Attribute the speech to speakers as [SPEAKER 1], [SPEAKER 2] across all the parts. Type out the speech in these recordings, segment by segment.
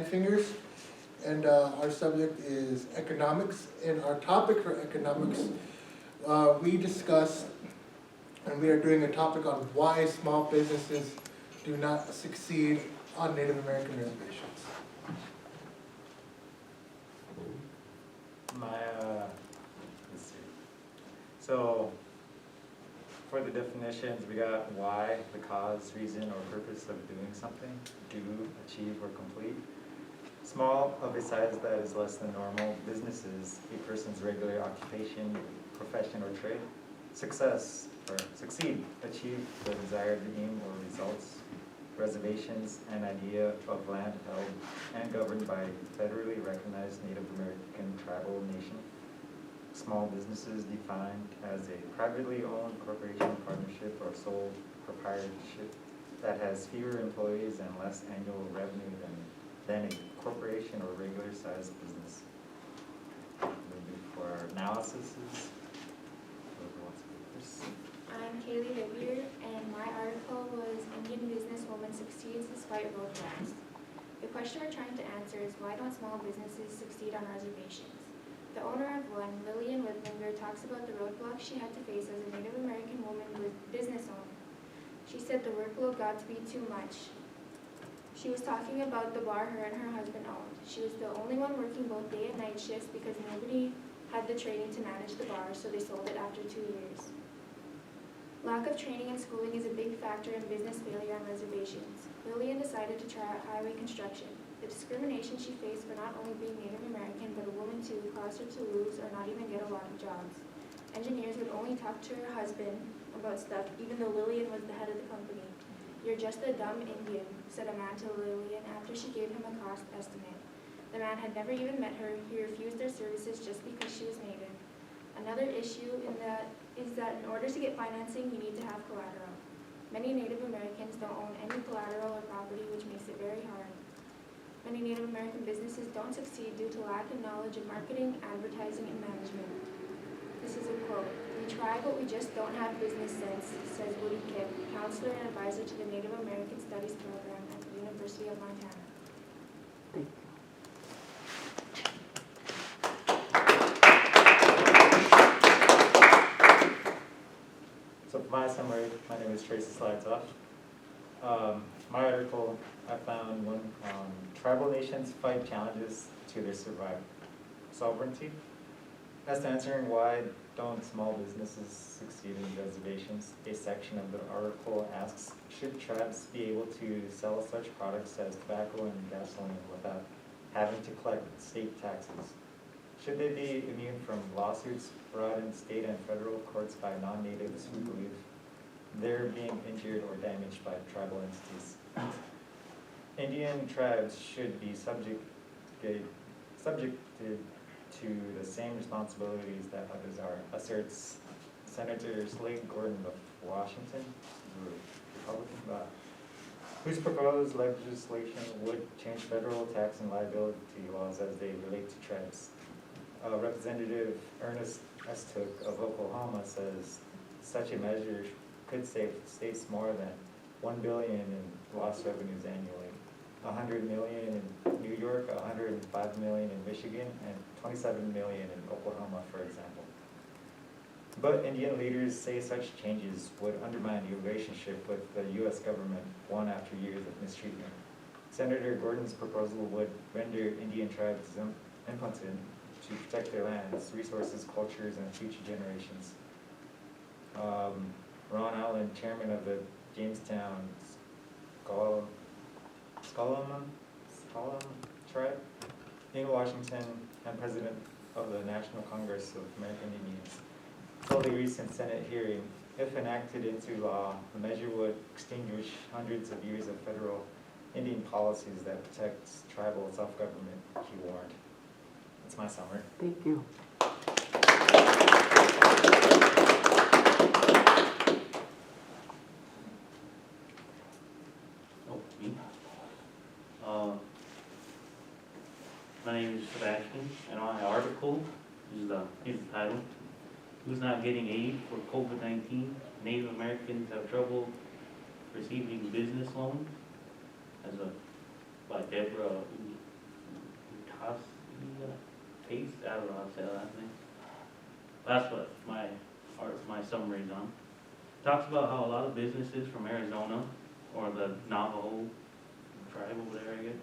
[SPEAKER 1] Fingers, and our subject is economics. And our topic for economics, we discussed, and we are doing a topic on why small businesses do not succeed on Native American reservations.
[SPEAKER 2] Let's see. So, for the definitions, we got why, the cause, reason, or purpose of doing something, do, achieve, or complete. Small, of a size that is less than normal. Businesses, a person's regular occupation, profession, or trade. Success, or succeed, achieve the desired aim or results. Reservations, an idea of land held and governed by federally recognized Native American tribal nation. Small businesses defined as a privately owned corporation, partnership, or sole proprietorship that has fewer employees and less annual revenue than a corporation or regular sized business. Maybe for our analysis.
[SPEAKER 3] I'm Kaylee Vivier, and my article was Indian Businesswoman Succeeds Despite Roadblocks. The question we're trying to answer is why don't small businesses succeed on reservations? The owner of one, Lillian Whitlinger, talks about the roadblocks she had to face as a Native American woman with business owner. She said the workload got to be too much. She was talking about the bar her and her husband owned. She was the only one working both day and night shifts because nobody had the training to manage the bar, so they sold it after 2 years. Lack of training and schooling is a big factor in business failure on reservations. Lillian decided to try out highway construction. The discrimination she faced for not only being Native American, but a woman too, caused her to lose or not even get a lot of jobs. Engineers would only talk to her husband about stuff, even though Lillian was the head of the company. "You're just a dumb Indian," said a man to Lillian after she gave him a cost estimate. The man had never even met her. He refused their services just because she was Native. Another issue is that in order to get financing, you need to have collateral. Many Native Americans don't own any collateral or property, which makes it very hard. Many Native American businesses don't succeed due to lack of knowledge in marketing, advertising, and management. This is a quote. "We try, but we just don't have business sense," says Woody Kipp, counselor and advisor to the Native American Studies program at the University of Montana.
[SPEAKER 4] Thank you.
[SPEAKER 2] So for my summary, my name is Tracy Slidesoff. My article, I found one on tribal nations fight challenges to their survival. Sovereignty. As to answering why don't small businesses succeed in reservations, a section of the article asks, should tribes be able to sell such products as tobacco and gasoline without having to collect state taxes? Should they be immune from lawsuits brought in state and federal courts by non-natives who believe they're being injured or damaged by tribal entities? Indian tribes should be subjected to the same responsibilities that others are, asserts Senator Slade Gordon of Washington, Republican, whose proposed legislation would change federal tax and liability laws as they relate to tribes. Representative Ernest S. Took of Oklahoma says such a measure could save states more than $1 billion in lost revenues annually, $100 million in New York, $105 million in Michigan, and $27 million in Oklahoma, for example. But Indian leaders say such changes would undermine the relationship with the U.S. government one after years of mistreatment. Senator Gordon's proposal would render Indian tribes impotent to protect their lands, resources, cultures, and future generations. Ron Allen, chairman of the Jamestown Scullom tribe in Washington and president of the National Congress of American Indians, told a recent Senate hearing, if enacted into law, the measure would extinguish hundreds of years of federal Indian policies that protect tribal self-government, he warned. That's my summary.
[SPEAKER 4] Thank you.
[SPEAKER 5] Me. My name is Sebastian, and my article is the title, "Who's Not Getting Aid for COVID-19? Native Americans Have Trouble Receiving Business Loans," by Deborah I don't know how to say that thing. That's what my summary's on. Talks about how a lot of businesses from Arizona, or the Navajo tribe over there, I guess,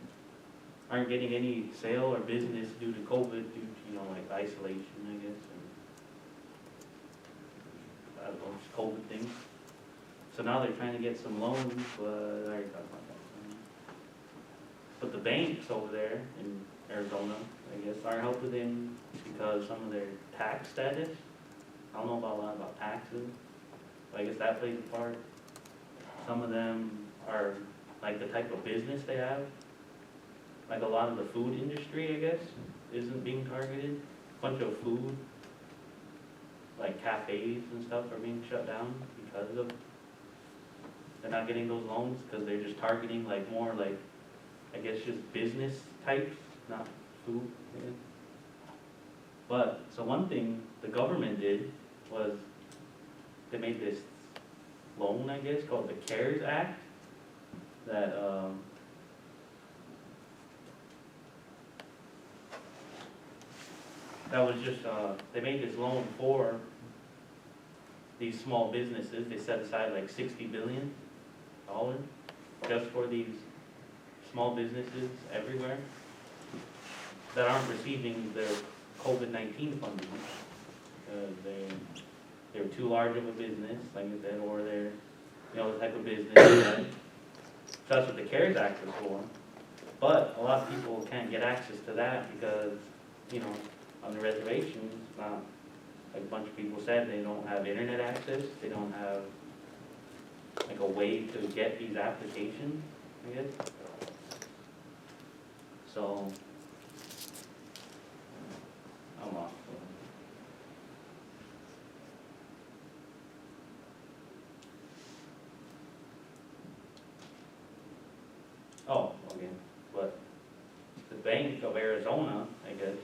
[SPEAKER 5] aren't getting any sale or business due to COVID, due to, like isolation, I guess, and I don't know, just COVID things. So now they're trying to get some loans, but I already talked about that. But the banks over there in Arizona, I guess, aren't helping them because some of their tax status. I don't know about a lot about taxes, but I guess that plays a part. Some of them are like the type of business they have. Like a lot of the food industry, I guess, isn't being targeted. Bunch of food, like cafes and stuff are being shut down because of, they're not getting those loans because they're just targeting like more like, I guess just business types, not food. I guess. But, so one thing the government did was they made this loan, I guess, called the CARES Act that, that was just, they made this loan for these small businesses. They set aside like $60 billion just for these small businesses everywhere that aren't receiving their COVID-19 funding. They're too large of a business, like I said, or they're, the type of business that, so that's what the CARES Act was for. But a lot of people can't get access to that because, on the reservations, not, like a bunch of people said, they don't have internet access, they don't have like a way to get these applications, I guess. So, I'm lost. Oh, okay, but the Bank of Arizona, I guess,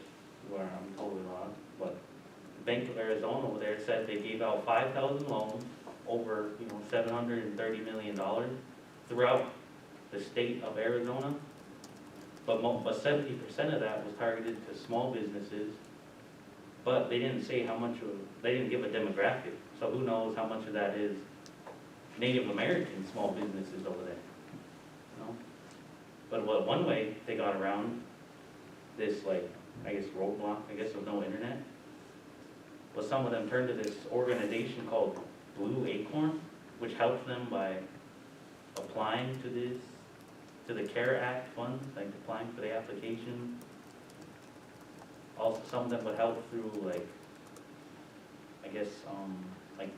[SPEAKER 5] where I'm totally lost, but the Bank of Arizona over there said they gave out 5,000 loans over, $730 million throughout the state of Arizona. But 70% of that was targeted to small businesses, but they didn't say how much they didn't give a demographic. So who knows how much of that is Native American small businesses over there, But one way they got around this, I guess, roadblock, with no internet, was some of them turned to this organization called Blue Acorn, which helps them by applying to the CARE Act funds, like applying for the application. Also, some of them would help through,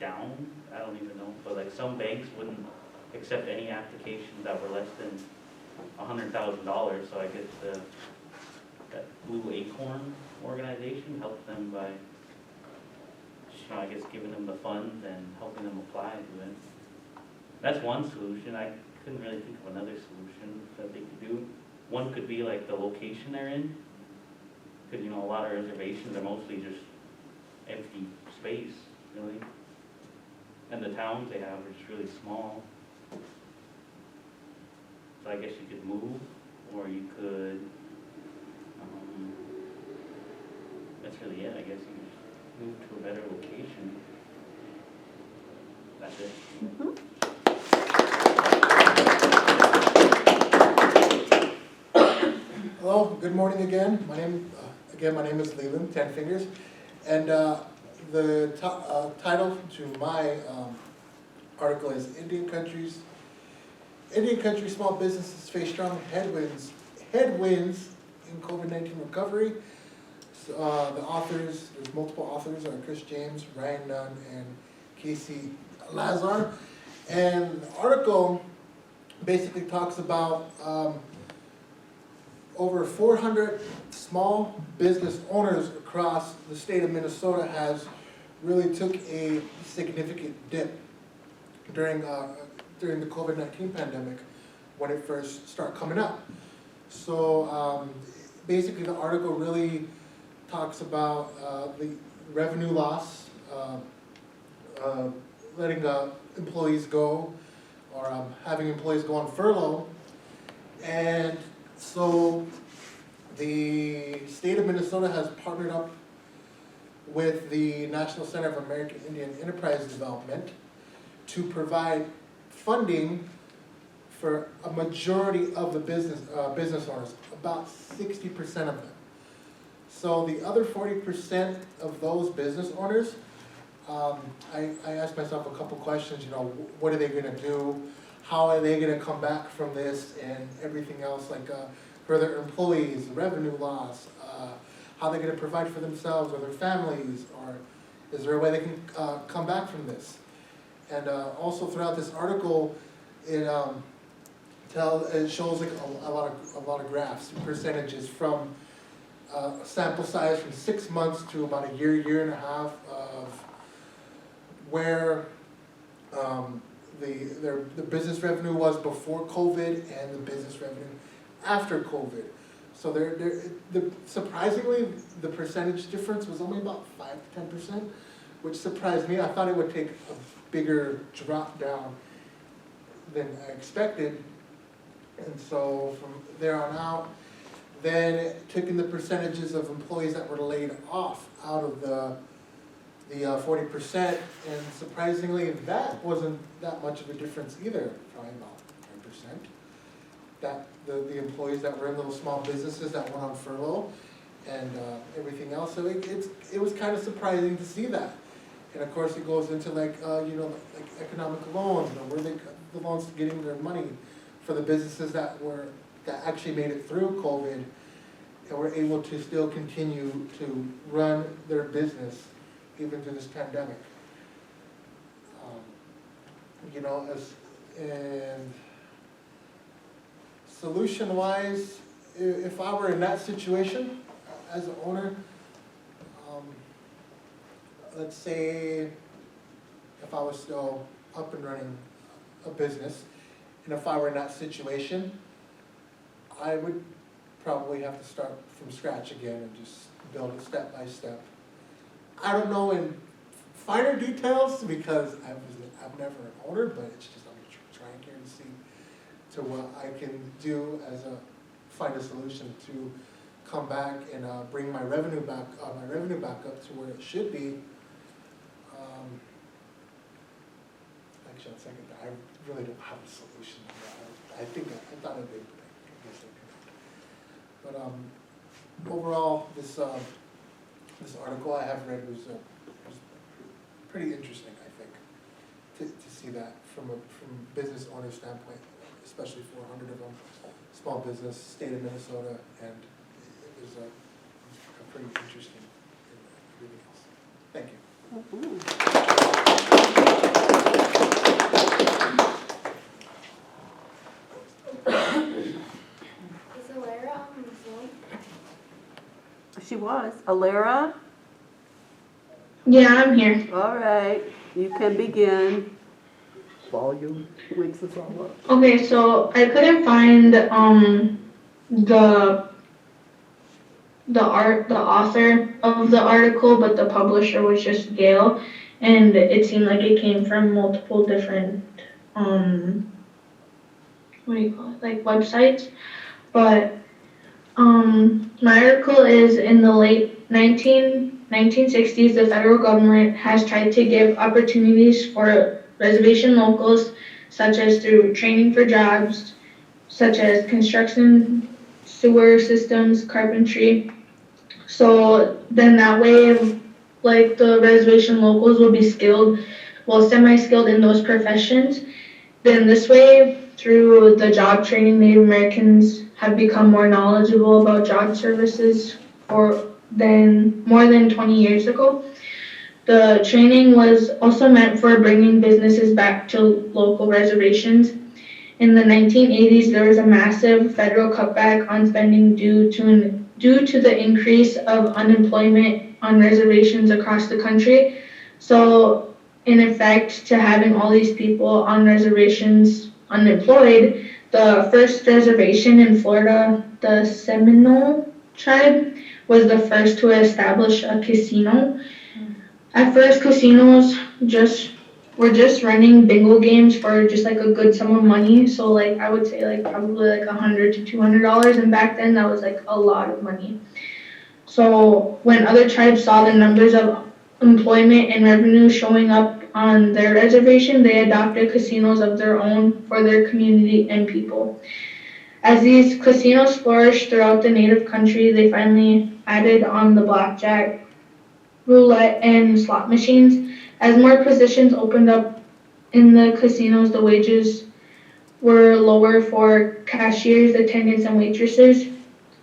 [SPEAKER 5] down, I don't even know, but some banks wouldn't accept any applications that were less than $100,000, so I guess that Blue Acorn organization helped them by, giving them the funds and helping them apply to it. That's one solution. I couldn't really think of another solution that they could do. One could be the location they're in, because a lot of reservations are mostly just empty space, really. And the towns they have are just really small. So I guess you could move, or you could, that's really it, I guess you could just move to a better location. That's it.
[SPEAKER 1] Hello, good morning again. My name is Leland, 10 Fingers. And the title to my article is Indian Country Small Businesses Face Strong Headwinds in COVID-19 Recovery. So, the authors, there's multiple authors, are Chris James, Ryan Nunn, and Casey Lazar. And the article basically talks about over 400 small business owners across the state of Minnesota has really took a significant dip during the COVID-19 pandemic when it first started coming up. So basically the article really talks about the revenue loss, letting employees go, or having employees go on furlough. And so the state of Minnesota has partnered up with the National Center of American Indian Enterprise Development to provide funding for a majority of the business owners, about 60% of them. So the other 40% of those business owners, I asked myself a couple questions, what are they gonna do? How are they gonna come back from this and everything else, like for their employees, revenue loss, how they're gonna provide for themselves or their families, or is there a way they can come back from this? And also throughout this article, it shows like a lot of graphs, percentages from sample size from 6 months to about a year and a half of where the business revenue was before COVID and the business revenue after COVID. So surprisingly, the percentage difference was only about 5 to 10%, which surprised me. I thought it would take a bigger drop down than I expected. And so from there on out, then taking the percentages of employees that were laid off out of the 40%, and surprisingly, that wasn't that much of a difference either, probably about 10%. That the employees that were in little small businesses that went on furlough and everything else, so it was kind of surprising to see that. And of course, it goes into like economic loans, where the loans getting their money for the businesses that actually made it through COVID and were able to still continue to run their business even through this pandemic. And solution-wise, if I were in that situation as an owner, let's say if I was still up and running a business, and if I were in that situation, I would probably have to start from scratch again and just build it step by step. I don't know in finer details because I've never an owner, but it's just I'm trying here to see to what I can do find a solution to come back and bring my revenue back up to where it should be. Actually, on second thought, I really don't have a solution. I thought I did, but I guess I couldn't. But overall, this article I have read was pretty interesting, I think, to see that from business owner standpoint, especially 400 of them, small business, state of Minnesota, and it was a pretty interesting in everything else. Thank you.
[SPEAKER 3] Is Alara on Zoom?
[SPEAKER 4] She was. Alara?
[SPEAKER 6] Yeah, I'm here.
[SPEAKER 4] All right, you can begin. Volume wakes us all up.
[SPEAKER 6] Okay, so I couldn't find the author of the article, but the publisher was just Gale, and it seemed like it came from multiple different like websites. But my article is in the late 1960s, the federal government has tried to give opportunities for reservation locals, such as through training for jobs, such as construction, sewer systems, carpentry. So then that way, like the reservation locals will be semi-skilled in those professions. Then this way, through the job training, Native Americans have become more knowledgeable about job services more than 20 years ago. The training was also meant for bringing businesses back to local reservations. In the 1980s, there was a massive federal cutback on spending due to the increase of unemployment on reservations across the country. So, in effect, to having all these people on reservations unemployed, the first reservation in Florida, the Seminole tribe, was the first to establish a casino. At first, casinos were just running bingo games for just like a good sum of money. So like I would say like probably like $100 to $200, and back then that was like a lot of money. So when other tribes saw the numbers of employment and revenue showing up on their reservation, they adopted casinos of their own for their community and people. As these casinos flourished throughout the native country, they finally added on the blackjack, roulette, and slot machines. As more positions opened up in the casinos, the wages were lower for cashiers, attendants, and waitresses.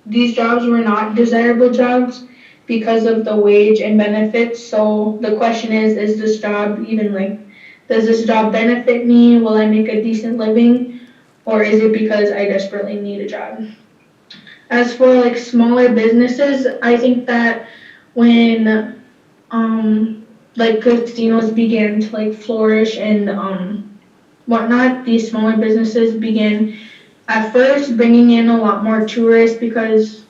[SPEAKER 6] These jobs were not desirable jobs because of the wage and benefits. So the question is this job even does this job benefit me? Will I make a decent living? Or is it because I desperately need a job? As for smaller businesses, I think that when casinos began to flourish and whatnot, these smaller businesses began at first bringing in a lot more tourists because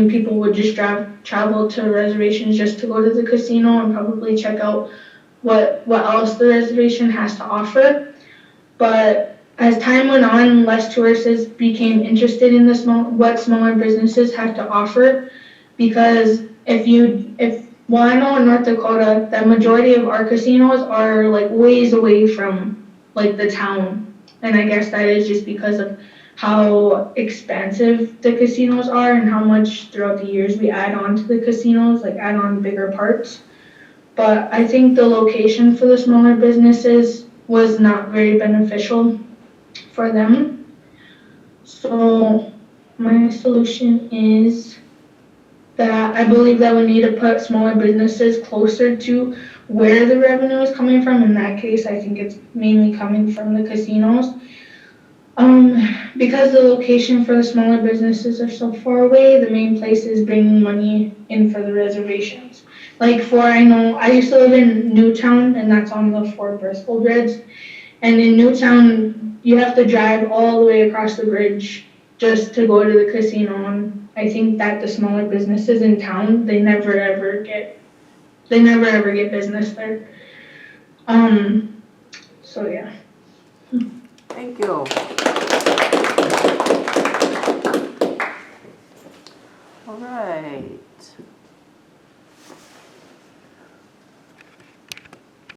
[SPEAKER 6] people would just travel to reservations just to go to the casino and probably check out what else the reservation has to offer. But as time went on, less tourists became interested in what smaller businesses had to offer, because I know in North Dakota, the majority of our casinos are ways away from the town, and I guess that is just because of how expansive the casinos are and how much throughout the years we add on to the casinos, add on bigger parts. But I think the location for the smaller businesses was not very beneficial for them. So my solution is that I believe that we need to put smaller businesses closer to where the revenue is coming from. In that case, I think it's mainly coming from the casinos. Because the location for the smaller businesses are so far away, the main place is bringing money in for the reservations. I used to live in Newtown, and that's on the Fort Berthold Reds. And in Newtown, you have to drive all the way across the bridge just to go to the casino. And I think that the smaller businesses in town, they never ever get business there. So yeah.
[SPEAKER 4] Thank you.